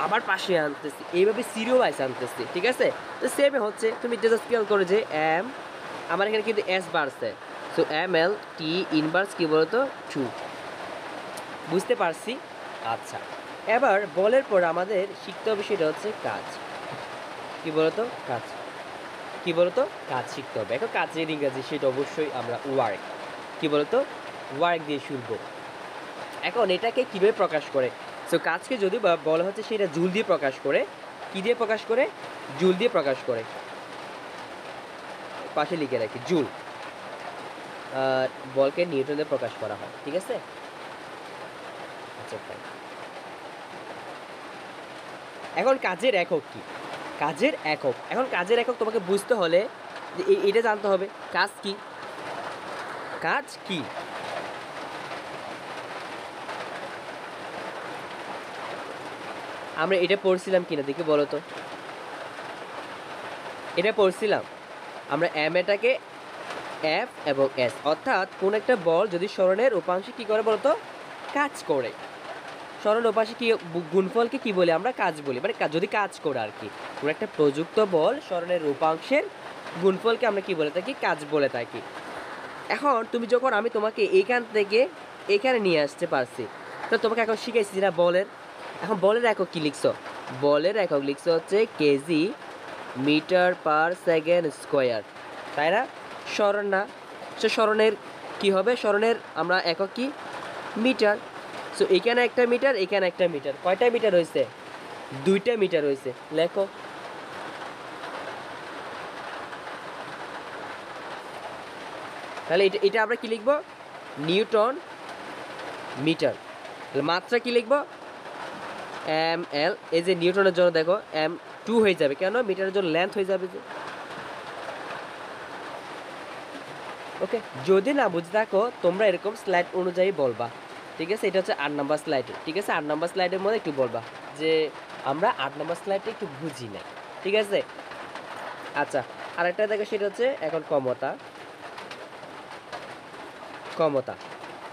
S1: আবার পাশে আনতেছি, এইভাবে সিরিয়াল ওয়াইজ আনতেছি, ঠিক আছে? তো সেমে হচ্ছে, তুমি জাস্ট খেয়াল করো যে এম, আমার এখানে কিন্তু এস বাড়ছে। So M L T inverse কী বলতো? টু। বুঝতে পারছি। আচ্ছা, এবার বলের পর আমাদের শিখতে হবে সেটা হচ্ছে কাজ। কি বলতো? কাজ। কি বলতো? কাজ শিখতে হবে। এখন কাজের ইংরাজি সেটা অবশ্যই আমরা ওয়ার্ক। কি বলতো? ওয়ার্ক দিয়ে শুরু। এখন এটাকে কীভাবে প্রকাশ করে? সো কাজকে যদি বলা হচ্ছে সেটা জুল দিয়ে প্রকাশ করে। কি দিয়ে প্রকাশ করে? জুল দিয়ে প্রকাশ করে। পাশে লিখে রাখি জুল। বলকে নিউটন দিয়ে প্রকাশ করা হয়, ঠিক আছে? আচ্ছা ফাইন। এখন কাজের একক কি? কাজের একক, এখন কাজের একক তোমাকে বুঝতে হলে যে এটা জানতে হবে কাজ কি। কাজ কি? আমরা এটা পড়ছিলাম কিনা দেখি বলো তো? এটা পড়ছিলাম আমরা এম এটাকে এফ এবং এস, অর্থাৎ কোন একটা বল যদি স্মরণের উপাংশে কি করে বলতো? কাজ করে। স্মরণ উপাংশে কি গুণফলকে কি বলি? আমরা কাজ বলি, মানে যদি কাজ করে আর কি। কোন একটা প্রযুক্ত বল স্মরণের উপাংশের গুণফলকে আমরা কি বলে থাকি? কাজ বলে থাকি। এখন তুমি যখন আমি তোমাকে এইখান থেকে এখানে নিয়ে আসতে পারছি, তো তোমাকে এখন শিখাইছি না বলের। এখন বলের একক কি লিখছো? বলের একক লিখছো হচ্ছে KG meter per second square, তাই না? স্মরণ না? সে স্মরণের কি হবে? স্মরণের আমরা একক কি? মিটার। সো এখানে একটা মিটার, এখানে একটা মিটার, কয়টা মিটার হয়েছে? দুইটা মিটার হয়েছে। লেখো। তাহলে এটা এটা আমরা কি লিখবো? Newton meter. মাত্রা কি লিখবো? M L. এই যে নিউটনের জন্য দেখো এম টু হয়ে যাবে, কেন? মিটারের জন্য লেন্থ হয়ে যাবে যে। ওকে, যদি না বুঝে থাকো তোমরা এরকম স্লাইড অনুযায়ী বলবা। ঠিক আছে, এটা হচ্ছে 8 নাম্বার স্লাইডে। ঠিক আছে, 8 নাম্বার স্লাইডের মধ্যে একটু বলবা যে আমরা 8 নাম্বার স্লাইডটা একটু বুঝি না। ঠিক আছে, আচ্ছা আরেকটা দেখো, সেটা হচ্ছে এখন ক্ষমতা। ক্ষমতা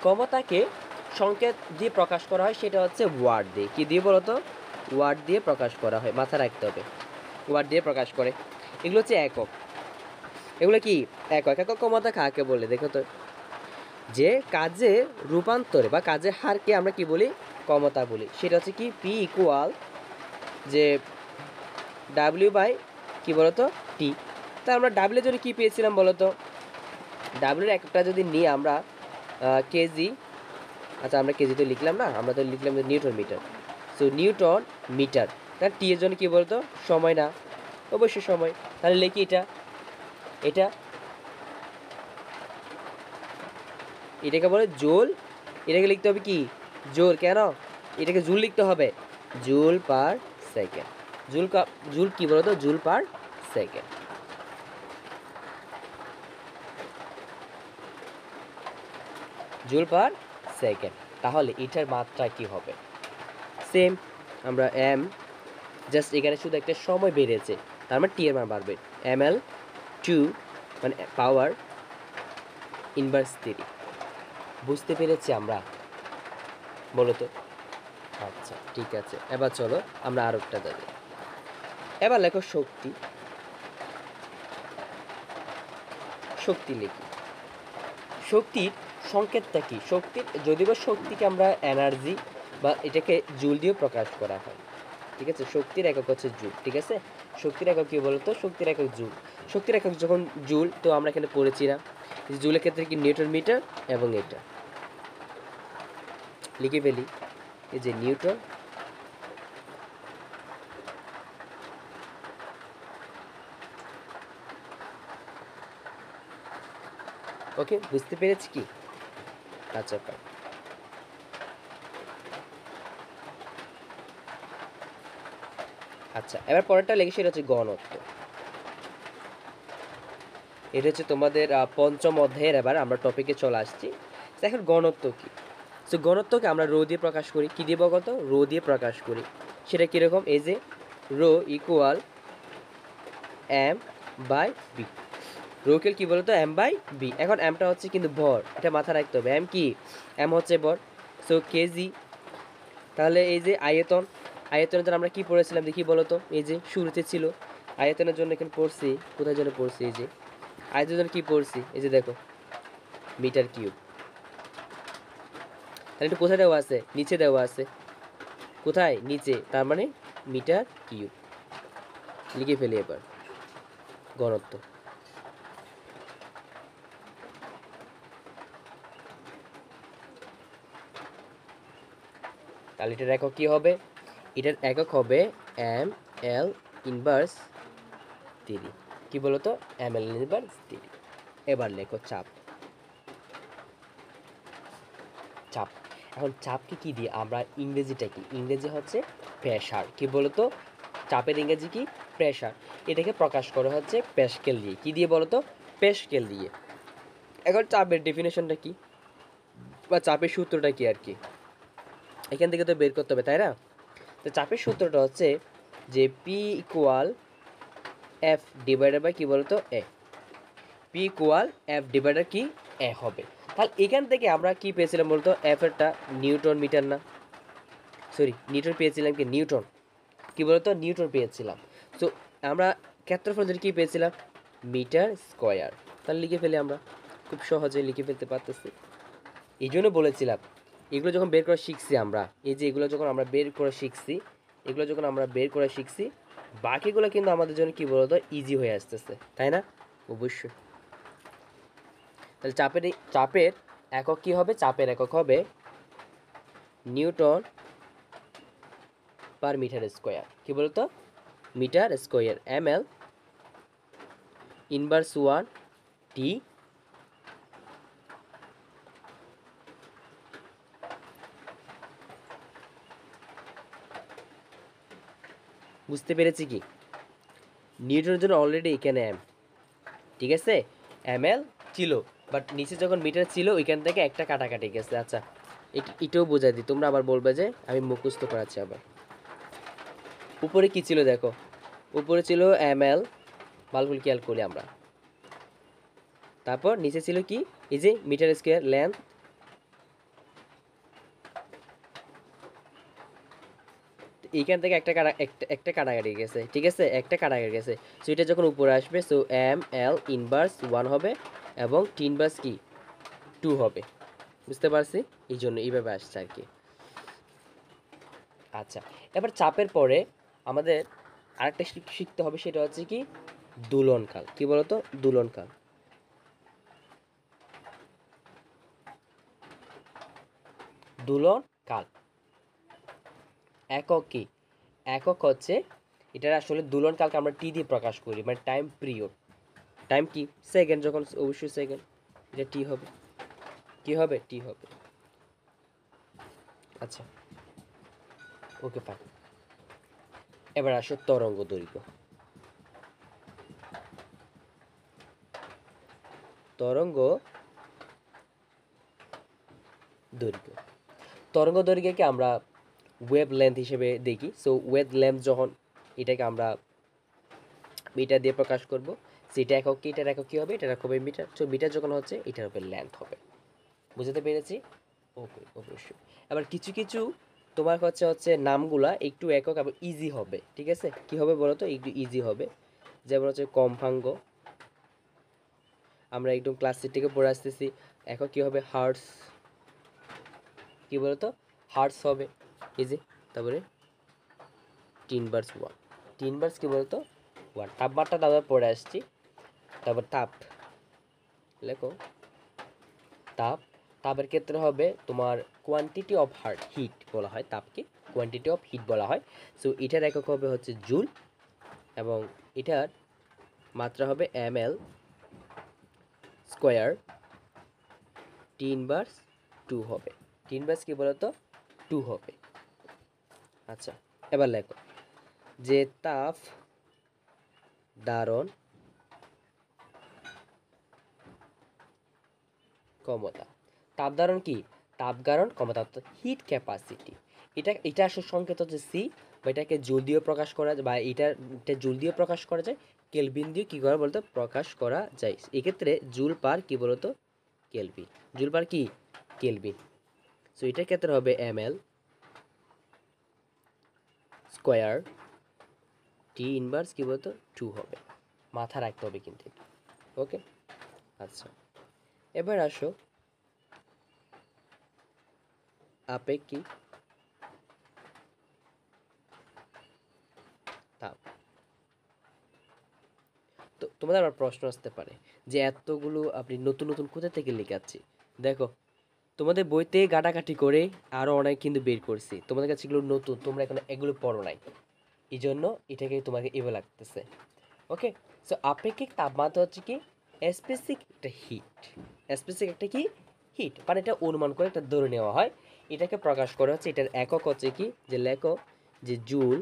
S1: ক্ষমতাকে সংকেত দিয়ে প্রকাশ করা হয়, সেটা হচ্ছে ওয়ার্ড দিয়ে। কি দিয়ে বলো তো? ওয়ার্ড দিয়ে প্রকাশ করা হয়, মাথায় রাখতে হবে। ওয়ার্ড দিয়ে প্রকাশ করে। এগুলো হচ্ছে একক। এগুলো কি একক? একক ক্ষমতা কাকে বলে দেখো তো? যে কাজে রূপান্তরে বা কাজের হারকে আমরা কি বলি? ক্ষমতা বলি। সেটা হচ্ছে কি পি ইকুয়াল যে ডাব্লিউ বাই কি বলতো টি। তা আমরা ডাব্লিউর জন্য কি পেয়েছিলাম বলতো? ডাব্লিউর একটা যদি নিই আমরা কেজি, আচ্ছা আমরা কেজি তো লিখলাম না, আমরা তো লিখলাম Newton meter. So Newton meter. তার টি এর জন্য কি বলতো? সময় না? অবশ্যই সময়। তাহলে লিখি এটা, এটা এটাকে বলে জুল। এটাকে লিখতে হবে কি? জুল। কেন? এটাকে জুল লিখতে হবে, জুল পার সেকেন্ড। জুল কি বলতো? Joule per second. Joule per second. তাহলে এটার মাত্রা কি হবে? সেম, আমরা এম, জাস্ট এখানে শুধু একটা সময় বেড়েছে, তার মানে টি এর মান বাড়বে। এম এল 2 মানে পাওয়ার ইনভার্স 3। বুঝতে পেরেছি আমরা? বলো তো। আচ্ছা ঠিক আছে, এবার চলো আমরা আর একটা যাবো। এবার লেখো শক্তি। শক্তি লিখি। শক্তির সংকেতটা কি? শক্তির যদি বা শক্তিকে আমরা এনার্জি বা এটাকে জুল দিয়ে প্রকাশ করা হয়। ঠিক আছে, শক্তির একক হচ্ছে জুল। ঠিক আছে, শক্তির একক কি বলতো? শক্তির একক জুল। শক্তির একক যখন জুল, তো আমরা এখানে পড়েছি না জুলের ক্ষেত্রে কি নিউটন মিটার, এবং এটা লিখে ফেলি, এই যে নিউটন ওকে, বুঝতে পেরেছি কি? আচ্ছা আচ্ছা, এবার পরেরটা লেগে, সেটা হচ্ছে ঘনত্ব। এটা হচ্ছে তোমাদের পঞ্চম অধ্যায়ের। এবার আমরা টপিকে চলে আসছি। এখন ঘনত্ব কি? সো ঘনত্বকে আমরা রো দিয়ে প্রকাশ করি। কি দিয়ে বলতো? রো দিয়ে প্রকাশ করি। সেটা কীরকম? এই যে rho equal M by B. রোকেল কি বলতো? M by B. এখন এমটা হচ্ছে কিন্তু ভর, এটা মাথায় রাখতে হবে। এম কি? এম হচ্ছে ভর। So KG. তাহলে এই যে আয়তন, আয়তনের জন্য আমরা কি পড়েছিলাম দেখি বলতো? এই যে শুরুতে ছিল আয়তনের জন্য, এখানে পড়ছি কোথায় যেন পড়ছি, এই যে আয়তনের জন্য কি পড়ছি, এই যে দেখো মিটার কিউব। তাহলে একটু কোথায় দেওয়া আছে? নিচে দেওয়া আছে। কোথায়? নিচে, তার মানে মিটার কিউব। লিখে ফেলি এবার ঘনত্ব। তাহলে এটার একক কি হবে? এটার একক হবে এম এল ইনভার্স 3। কি বলতো? M L inverse 3। এবার লেখো চাপ। চাপ। এখন চাপকে কি দিয়ে আমরা, ইংরেজিটা কি? ইংরেজি হচ্ছে প্রেশার। কি বলতো? চাপের ইংরেজি কি? প্রেশার। এটাকে প্রকাশ করা হচ্ছে প্যাসকেল দিয়ে। কি দিয়ে বলতো? প্যাসকেল দিয়ে। এখন চাপের ডেফিনেশনটা কি, বা চাপের সূত্রটা কি আর কি, এখান থেকে তো বের করতে হবে, তাই না? তো চাপের সূত্রটা হচ্ছে যে P equal F divider by কি বলতো? A. P equal F divider কি? এ হবে। তাহলে এখান থেকে আমরা কি পেয়েছিলাম বলতো? এফ এরটা নিউটন মিটার না, সরি নিউটন পেয়েছিলাম, কি নিউটন, কি বলতো? নিউটন পেয়েছিলাম। সো আমরা ক্ষেত্রফল জন্য কি পেয়েছিলাম? Meter square. তাহলে লিখে ফেলি, আমরা খুব সহজে লিখে ফেলতে পারতেছি। এই জন্য বলেছিলাম, এগুলো যখন বের করা শিখছি আমরা, এই যে এগুলো যখন আমরা বের করে শিখছি, এগুলো যখন আমরা বের করে শিখছি, বাকিগুলো কিন্তু আমাদের জন্য কি বলতো? ইজি হয়ে আসতেছে, তাই না? অবশ্যই। তাহলে চাপের একক কি হবে? চাপের একক হবে নিউটন পার মিটার স্কোয়ার। কি বলতো? Meter square. M L inverse 1 T. বুঝতে পেরেছি কি? নিউটনের জন্য অলরেডি এখানে এম, ঠিক আছে, এম এল ছিল, বাট নিচে যখন মিটার ছিল ওইখান থেকে একটা কাটাকাটি গেছে। আচ্ছা এটাও বোঝাই দিই, তোমরা আবার বলবে যে আমি মুখস্থ করাচ্ছি আবার। উপরে কি ছিল দেখো, উপরে ছিল ml, ভালো খেয়াল করি আমরা। তারপর নিচে ছিল কি, এই যে মিটার স্কোয়ার লেন্থ, এইখান থেকে একটা কাটাকাটি গেছে, ঠিক আছে, একটা কাটাকাটি গেছে। সো এটা যখন উপরে আসবে, সো এম এল ইনভার্স 1 হবে এবং টি ইনভার্স কি 2 হবে। বুঝতে পারছি, এই জন্য এইভাবে আসছে আর কি। আচ্ছা, এবার চাপের পরে আমাদের আরেকটা শিখতে হবে, সেটা হচ্ছে কি দোলনকাল। কি বলতো, দোলনকাল। দোলনকাল একক কি, একক হচ্ছে এটার আসলে দোলনকালকে আমরা টি দিয়ে প্রকাশ করি, মানে টাইম পিরিয়ড। টাইম কি সেকেন্ড, যখন অবশ্যই সেকেন্ড, এটা টি হবে, কি হবে, টি হবে। আচ্ছা, ওকে ফাইন। এবার আসো তরঙ্গ দৈর্ঘ্য। তরঙ্গ দৈর্ঘ্য, তরঙ্গ দৈর্ঘ্যকে আমরা ওয়েভ লেন্থ হিসেবে দেখি। সো ওয়েভ লেন্থ যখন, এটাকে আমরা মিটার দিয়ে প্রকাশ করব, সেটা একক কি, এটার একক কি হবে, এটার একক হবে মিটার। সো মিটার যখন হচ্ছে, এটার হবে লেন্থ হবে। বুঝতে পেরেছি, ওকে, অবশ্যই। আবার কিছু কিছু তোমার হচ্ছে হচ্ছে নামগুলা একটু একক এবং ইজি হবে, ঠিক আছে। কি হবে বলো তো, একটু ইজি হবে। যেমন হচ্ছে কম্পাঙ্গ, আমরা একদম ক্লাস সিট থেকে পড়ে আসতেছি। একক কি হবে, হার্টস। কি বলতো, হার্টস হবে, ইজি। তারপরে টিনভার্স 1, টিনভার্স কি বলতো 1। তাপমাত্রা তারপর পড়ে আসছি। তারপর তাপ, লেখো তাপ। তাপের ক্ষেত্রে হবে তোমার কোয়ান্টিটি অফ হিট বলা হয় তাপকে, কোয়ান্টিটি অফ হিট বলা হয়। সো এটার একক হবে হচ্ছে জুল, এবং এটার মাত্রা হবে ml স্কোয়ার, টি ইনভার্স 2 হবে। টি ইনভার্স কি বলতো 2 হবে। আচ্ছা, এবার লেখো যে তাপ ধারণ ক্ষমতা, তাপ ধারণ কি, তাপ ধারণ ক্ষমতা, অর্থাৎ হিট ক্যাপাসিটি। এটা আসলে সংকেত হচ্ছে সি, বা এটাকে জুল দিয়ে প্রকাশ করা যায়, বা এটা জুল দিয়ে প্রকাশ করা যায়, কেলভিন দিয়ে কি করা বলতো প্রকাশ করা যায়। এক্ষেত্রে জুল পার কি বলতো কেলভিন, জুল পার কি কেলভিন। সো এটার ক্ষেত্রে হবে ml স্কোয়ার, টি ইনভার্স কি বলতো 2 হবে। মাথা রাখতে হবে কিন্তু এটা, ওকে। আচ্ছা, এবার আসো আপেক্ষিক তাপ। তো তোমাদের আবার প্রশ্ন আসতে পারে যে এতগুলো আপনি নতুন নতুন কোথা থেকে লেখাচ্ছি। দেখো, তোমাদের বইতে ঘাটাঘাটি করে আরও অনেক কিন্তু বের করছি, তোমাদের কাছে এগুলো নতুন, তোমরা এখন এগুলো পড়ো নাই, এই জন্য এটাকে তোমাকে এভাবে লাগতেছে, ওকে। সো আপেক্ষিক তাপমাত্রা হচ্ছে কি স্পেসিফিক একটা হিট, স্পেসিফিক একটা কি হিট, মানে এটা অনুমান করে একটা ধরে নেওয়া হয়। এটাকে প্রকাশ করা হচ্ছে, এটার একক হচ্ছে কি, যে লেখো যে জুল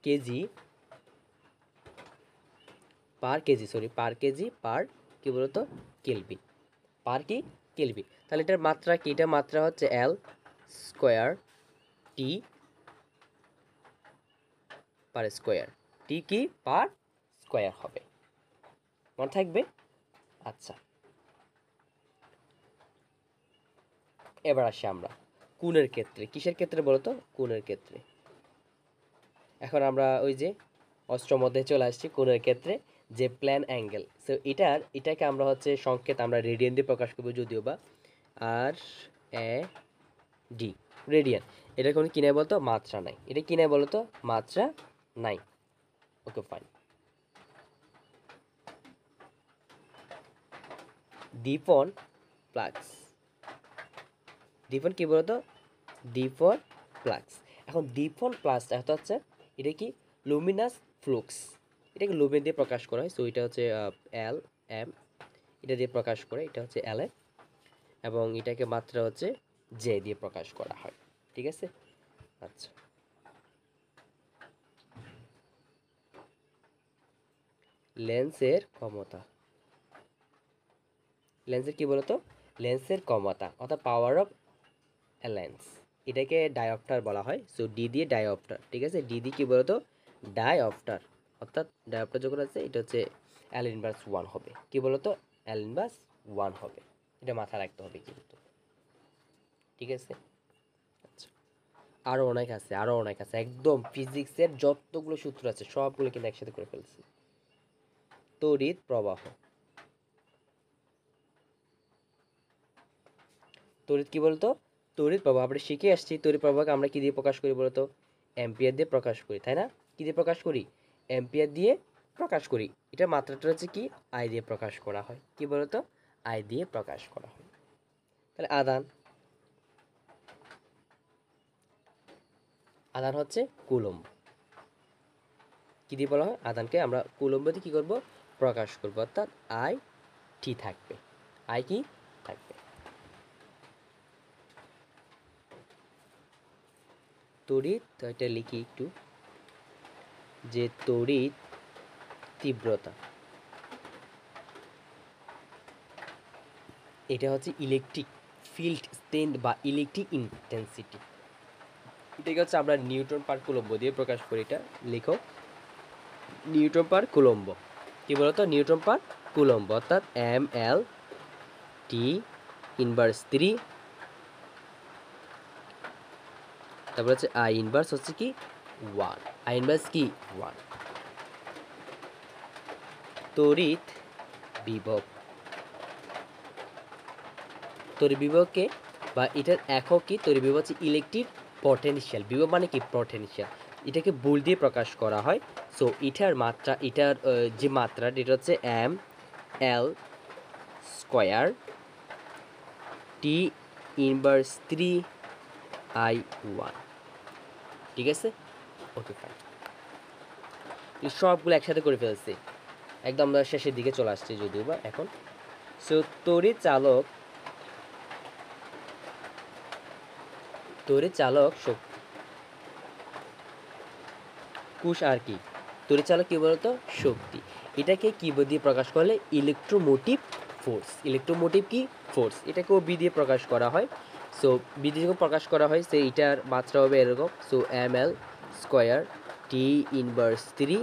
S1: কেজি পার কেজি, সরি পার কেজি পার কি বলতো কেলভিন, পার কি কেলভিন। তাহলে এটার মাত্রা কি, এটার মাত্রা হচ্ছে এল স্কোয়ার টি পার স্কোয়ার, টি কি পার স্কোয়ার হবে, মনে থাকবে। আচ্ছা, এবার আসি আমরা কোণের ক্ষেত্রে, কিসের ক্ষেত্রে বলতো কোণের ক্ষেত্রে। এখন আমরা ওই যে অষ্টম অধ্যায়ে চলে আসছি কোণের ক্ষেত্রে, যে প্ল্যান অ্যাঙ্গেল। সো এটাকে আমরা হচ্ছে সংকেত আমরা রেডিয়ান দিয়ে প্রকাশ করবো, যদিও বা আর এ ডি রেডিয়ান। এটা কোনো কি নাই বলতো মাত্রা নাই, এটা কি নাই বলতো মাত্রা নাই, ওকে ফাইন। দীপন প্লাক্স, দীপন কি বলতো দীপন প্লাক্স। এখন দীপন প্লাস হচ্ছে এটা কি লুমিনাস ফ্লুক্স, এটাকে লুমিন দিয়ে প্রকাশ করা হয়। সো এটা হচ্ছে এল এম, এটা দিয়ে প্রকাশ করে, এটা হচ্ছে এল এম, এবং এটাকে মাত্রা হচ্ছে জে দিয়ে প্রকাশ করা হয়, ঠিক আছে। আচ্ছা, লেন্সের ক্ষমতা, লেন্সের কি বলতো লেন্সের ক্ষমতা, অর্থাৎ পাওয়ার অফ অ্যালেন্স, এটাকে ডায়োপ্টার বলা হয়। সো ডি দিয়ে ডায়োপ্টার, ঠিক আছে, ডি দিয়ে কী বলতো ডায়োপ্টার, অর্থাৎ ডায়োপ্টার যখন আছে এটা হচ্ছে এল ইনভার্স ওয়ান হবে, কী বলতো এল ইনভার্স ওয়ান হবে, এটা মাথায় রাখতে হবে কিন্তু, ঠিক আছে। আচ্ছা, আরও অনেক আছে, আরও অনেক আছে, একদম ফিজিক্সের যতগুলো সূত্র আছে সবগুলো কিন্তু একসাথে করে ফেলছি। তড়িৎ প্রবাহ, তড়িৎ কী বলতো তড়িৎ প্রবাহ আমরা শিখে আসছি, তড়িৎ প্রবাহকে আমরা কী দিয়ে প্রকাশ করি বলতো, অ্যাম্পিয়ার দিয়ে প্রকাশ করি, তাই না? কী দিয়ে প্রকাশ করি, অ্যাম্পিয়ার দিয়ে প্রকাশ করি। এটা মাত্রাটা হচ্ছে কি আই দিয়ে প্রকাশ করা হয়, কি বলতো আই দিয়ে প্রকাশ করা হয়। তাহলে আদান, আদান হচ্ছে কুলম্ব, কী দিয়ে বলা হয় আদানকে আমরা কুলম্ব দিয়ে কী করবো প্রকাশ করবো, অর্থাৎ আই টি থাকবে, আই কি থাকবে। তড়িৎ, তো এটা লিখি একটু, যে তড়িৎ তীব্রতা, এটা হচ্ছে ইলেকট্রিক ফিল্ড স্ট্রেংথ বা ইলেকট্রিক ইন্টেন্সিটি, এটাকে হচ্ছে আমরা নিউটন পার কুলম্ব দিয়ে প্রকাশ করি। এটা লিখো নিউটন পার কুলম্ব, কি বলতো নিউটন পার কুলম্ব, অর্থাৎ এম এল টি ইনভার্স 3, তারপর হচ্ছে আই ইনভার্স হচ্ছে কি 1, আই ইনভার্স কি 1। তড়িৎ বিভব, তড়িৎ বিভবকে বা এটার একক কি, তড়িৎ বিভব হচ্ছে ইলেকট্রিক পটেনশিয়াল, বিভব মানে কি পটেনশিয়াল, এটাকে ভোল্ট দিয়ে প্রকাশ করা হয়। সো এটার মাত্রা, এটার যে মাত্রা এটা হচ্ছে M L square T inverse 3 I 1, ঠিক আছে। ওকে ফাইন, সবগুলো একসাথে করে ফেলছি, একদম আমরা শেষের দিকে চলে আসছি যদিও বা এখন। সো তড়িৎ চালক, তড়িৎ চালক শক্তি, কুশ আর কি তড়িৎ চালক কী বলতো শক্তি, এটাকে কি দিয়ে প্রকাশ করলে ইলেকট্রোমোটিভ ফোর্স, ইলেকট্রোমোটিভ কি ফোর্স, এটাকেও বি দিয়ে প্রকাশ করা হয়। সো বি দিয়ে যখন প্রকাশ করা হয় সে এটার মাত্রা হবে এরকম, so M L square T inverse 3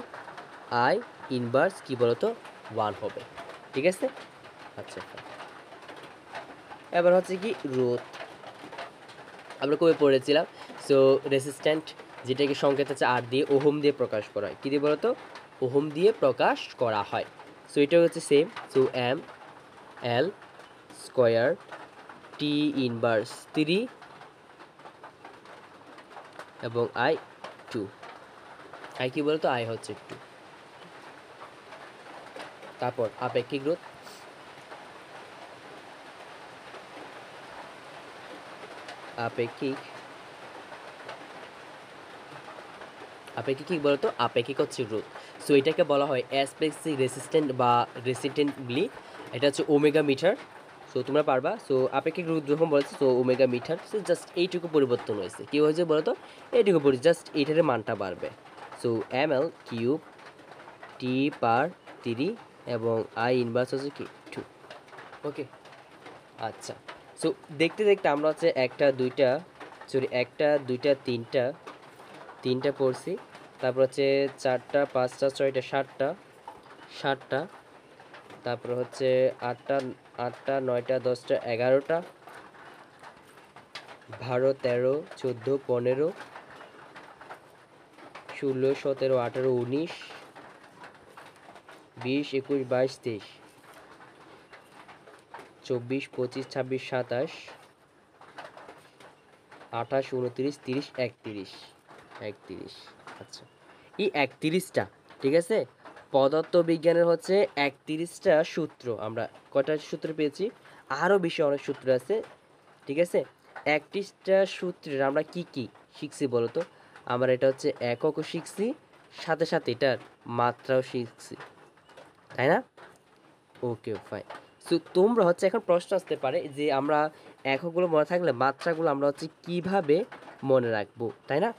S1: I inverse কি বলতো 1 হবে, ঠিক আছে। আচ্ছা, এবার হচ্ছে কি রোধ, আমরা কবে পড়েছিলাম। সো রেসিস্ট্যান্ট, যেটাকে সংকেত আছে আর দিয়ে, ওহম দিয়ে প্রকাশ করা হয়, কী দিয়ে বলতো ওহম দিয়ে প্রকাশ করা হয়। সো এটা হচ্ছে same, so M L square T inverse 3 এবং আই 2, আই কি বলতো আই হচ্ছে 2। তারপর আপেক্ষিক রোধ, আপেক্ষিক, আপেক্ষিক কী বলতো আপেক্ষিক হচ্ছে রোধ। সো এটাকে বলা হয় অ্যাসপেক্সিক রেসিস্ট্যান্ট বা রেসিস্ট্যান্টগুলি, এটা হচ্ছে ওমেগা মিটার। সো তোমরা পারবা। সো আপেক্ষিক রোধ যখন বলেছে so omega meter, so just এইটুকু পরিবর্তন হয়েছে, কী হয়েছে বলতো এইটুকু জাস্ট এইটার মানটা বাড়বে। সো এম এল কিউব টি পার 3 এবং আই ইনভার্স হচ্ছে কি 2, ওকে। আচ্ছা, সো দেখতে দেখতে আমরা হচ্ছে একটা দুইটা, সরি একটা দুইটা তিনটা, তিনটা পড়ছি, তারপর হচ্ছে 4টা 5টা 6টা 7টা, 7টা, তারপর হচ্ছে 8টা 8টা 9টা 10টা 11টা 12 13 14 15 16 17 18 19 20 21 22 23 24 25 26 27 28 29 30 31 31। আচ্ছা, এই 31টা, ঠিক আছে, পদার্থবিজ্ঞানের হচ্ছে 31টা সূত্র, আমরা কটা সূত্র পেয়েছি, আরও বেশি অনেক সূত্র আছে, ঠিক আছে। 31টা সূত্রের আমরা কি কি শিখছি বলতো, আমরা এটা হচ্ছে এককও শিখছি, সাথে সাথে এটার মাত্রাও শিখছি, তাই না? Okay fine. সো তোমরা হচ্ছে এখন প্রশ্ন আসতে পারে যে আমরা এককগুলো মনে থাকলে মাত্রাগুলো আমরা হচ্ছে কিভাবে মনে রাখবো, তাই না?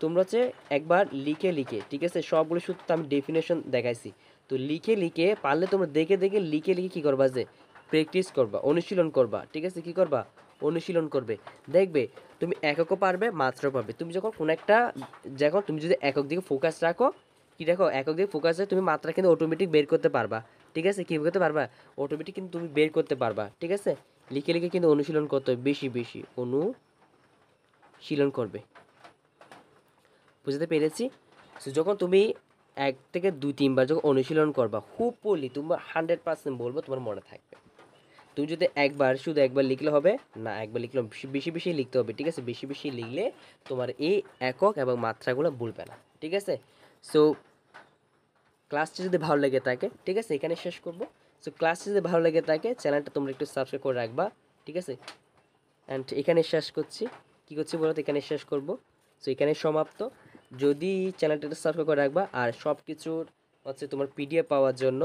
S1: তোমরা হচ্ছে একবার লিখে লিখে, ঠিক আছে, সবগুলো সূত্র আমি ডেফিনেশন দেখাইছি, তো লিখে লিখে পারলে তোমরা দেখে দেখে লিখে লিখে কী করবা যে প্র্যাকটিস করবা, অনুশীলন করবা, ঠিক আছে, কী করবা অনুশীলন করবে, দেখবে তুমি এককও পারবে মাত্রাও পারবে। তুমি যখন কোনো একটা তুমি যদি একক দিকে ফোকাস রাখো, কি দেখো একক দিকে ফোকাস রাখো, তুমি মাত্রা কিন্তু অটোমেটিক বের করতে পারবা। ঠিক আছে, কী করতে পারবা? অটোমেটিক কিন্তু তুমি বের করতে পারবা। ঠিক আছে, লিখে লিখে কিন্তু অনুশীলন করতে হবে, বেশি বেশি অনুশীলন করবে। বুঝতে পেরেছি? সো যখন তুমি 1 থেকে 2-3 বার যখন অনুশীলন করবা, হোপফুলি তোমার 100% বলবো তোমার মনে থাকবে। তুমি যদি শুধু একবার লিখলে হবে না, একবার লিখলে বেশি বেশি বেশি লিখতে হবে। ঠিক আছে, বেশি বেশি লিখলে তোমার এই একক এবং মাত্রাগুলো ভুলবে না। ঠিক আছে, সো ক্লাসটি যদি ভালো লেগে থাকে, ঠিক আছে, এখানে শেষ করব। সো ক্লাসটি যদি ভালো লেগে থাকে চ্যানেলটা তোমরা একটু সাবস্ক্রাইব করে রাখবা। ঠিক আছে, অ্যান্ড এখানে শেষ করছি। কী করছি বলো তো, এখানে শেষ করব। সো এখানে সমাপ্ত। যদি চ্যানেলটা সাবস্ক্রাইব করে রাখবা, আর সব কিছুর হচ্ছে তোমার পিডিএফ পাওয়ার জন্য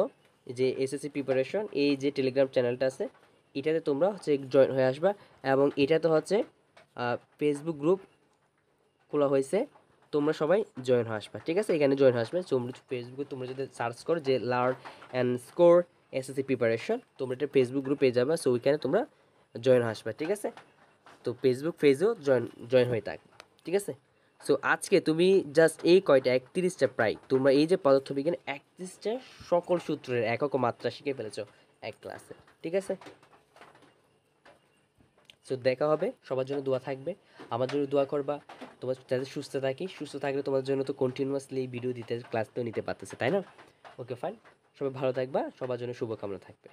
S1: যে এসএসসি প্রিপারেশন এই যে টেলিগ্রাম চ্যানেলটা আছে, এটাতে তোমরা হচ্ছে জয়েন হয়ে আসবা। এবং এটাতে হচ্ছে ফেসবুক গ্রুপ খোলা হয়েছে, তোমরা সবাই জয়েন হয়ে আসবা। ঠিক আছে, এখানে জয়েন হয়ে আসবে। তোমরা ফেসবুকে তোমরা যদি সার্চ করো যে learn and score SSC preparation, তোমরা এটা ফেসবুক গ্রুপ পেয়ে যাবে। সো ওইখানে তোমরা জয়েন হয়ে আসবা। ঠিক আছে, তো ফেসবুক পেজেও জয়েন হয়ে থাকবে। ঠিক আছে, সো আজকে তুমি জাস্ট এই কয়টা 31টা প্রায় তোমরা এই যে পদার্থবিজ্ঞান 31টা সকল সূত্রের একক ও মাত্রা শিখে ফেলেছো এক ক্লাসে। ঠিক আছে, সো দেখা হবে, সবার জন্য দোয়া থাকবে, আমার জন্য দোয়া করবা। তোমার যাতে সুস্থ থাকি, সুস্থ থাকলে তোমার জন্য তো কন্টিনিউয়াসলি ভিডিও দিতে ক্লাস তো নিতে পারতেছে, তাই না? ওকে ফাইন, সবাই ভালো থাকবা, সবার জন্য শুভকামনা থাকবে।